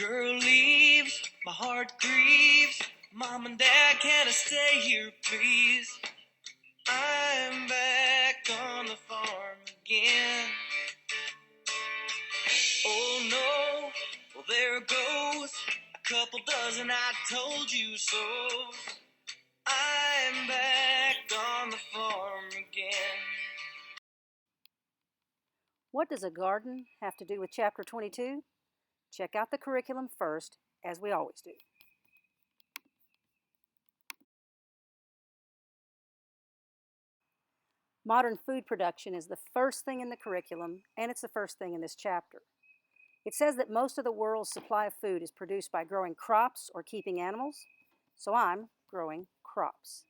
Girl leaves, my heart grieves. Mom and Dad, can I stay here, please? I'm back on the farm again. Oh no, well there goes a couple dozen I told you so. I'm back on the farm again. What does a garden have to do with Chapter 22? Check out the curriculum first, as we always do. Modern food production is the first thing in the curriculum, and it's the first thing in this chapter. It says that most of the world's supply of food is produced by growing crops or keeping animals, so I'm growing crops.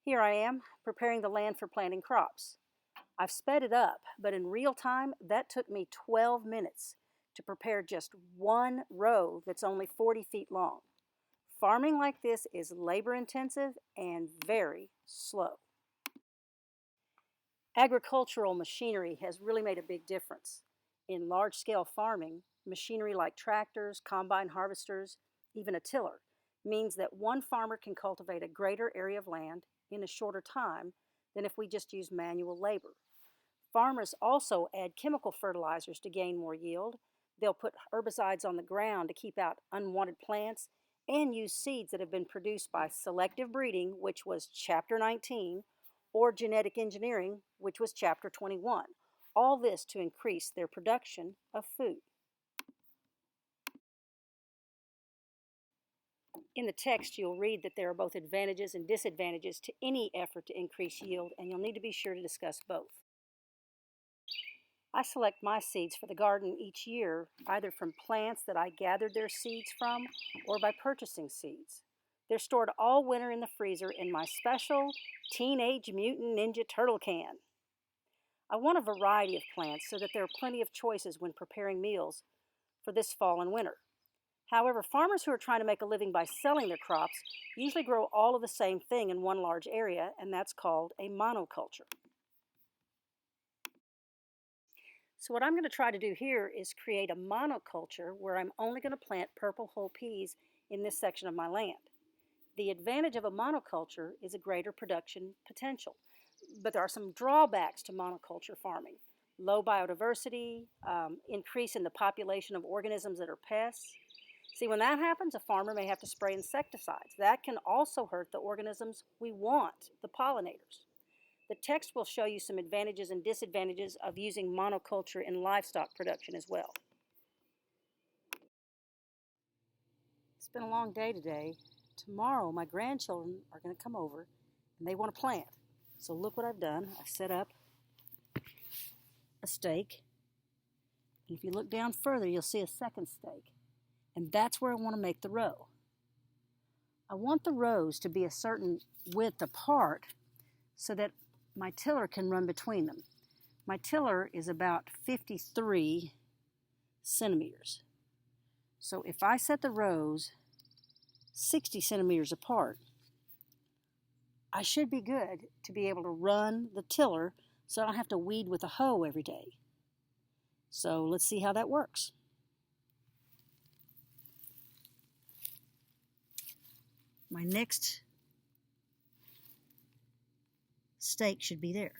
Here I am, preparing the land for planting crops. I've sped it up, but in real time, that took me 12 minutes to prepare just one row that's only 40 feet long. Farming like this is labor-intensive and very slow. Agricultural machinery has really made a big difference. In large-scale farming, machinery like tractors, combine harvesters, even a tiller, means that one farmer can cultivate a greater area of land in a shorter time than if we just use manual labor. Farmers also add chemical fertilizers to gain more yield. They'll put herbicides on the ground to keep out unwanted plants and use seeds that have been produced by selective breeding, which was Chapter 19, or genetic engineering, which was Chapter 21. All this to increase their production of food. In the text, you'll read that there are both advantages and disadvantages to any effort to increase yield, and you'll need to be sure to discuss both. I select my seeds for the garden each year, either from plants that I gathered their seeds from or by purchasing seeds. They're stored all winter in the freezer in my special Teenage Mutant Ninja Turtle can. I want a variety of plants so that there are plenty of choices when preparing meals for this fall and winter. However, farmers who are trying to make a living by selling their crops usually grow all of the same thing in one large area, and that's called a monoculture. So what I'm going to try to do here is create a monoculture where I'm only going to plant purple whole peas in this section of my land. The advantage of a monoculture is a greater production potential, but there are some drawbacks to monoculture farming. Low biodiversity, increase in the population of organisms that are pests. See, when that happens, a farmer may have to spray insecticides. That can also hurt the organisms we want, the pollinators. The text will show you some advantages and disadvantages of using monoculture in livestock production as well. It's been a long day today. Tomorrow, my grandchildren are going to come over and they want to plant. So look what I've done. I've set up a stake. And if you look down further, you'll see a second stake. And that's where I want to make the row. I want the rows to be a certain width apart so that my tiller can run between them. My tiller is about 53 centimeters. So if I set the rows 60 centimeters apart, I should be good to be able to run the tiller so I don't have to weed with a hoe every day. So let's see how that works. My next stake should be there.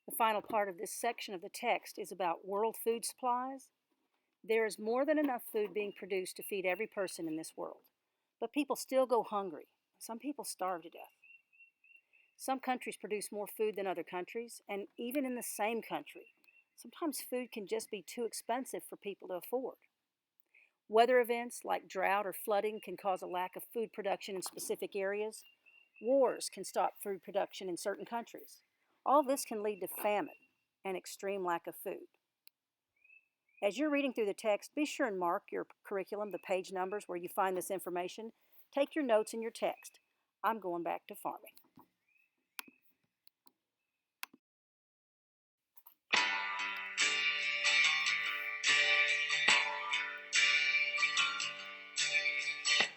The final part of this section of the text is about world food supplies. There is more than enough food being produced to feed every person in this world, but people still go hungry. Some people starve to death. Some countries produce more food than other countries, and even in the same country, sometimes food can just be too expensive for people to afford. Weather events like drought or flooding can cause a lack of food production in specific areas. Wars can stop food production in certain countries. All this can lead to famine and extreme lack of food. As you're reading through the text, be sure and mark your curriculum, the page numbers where you find this information. Take your notes in your text. I'm going back to farming.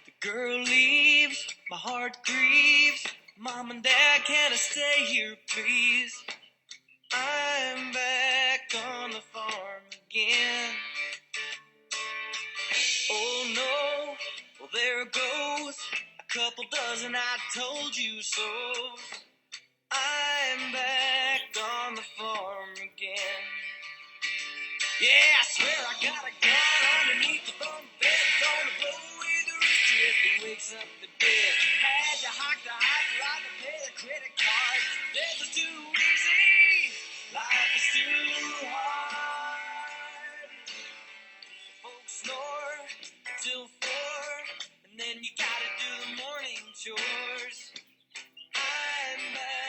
The girl leaves, my heart grieves. Mom and Dad, can I stay here, please? I'm back on the farm again. Oh no, well there goes a couple dozen I told you so. I'm back on the farm again. Yeah, I swear I got a gun underneath the bunk bed. Gonna blow away the rooster if he wakes up the dead. Had to hike the hot to pay the credit card. Death was too easy, life is too hard. Folks snore till 4, and then you gotta do the morning chores. I'm back.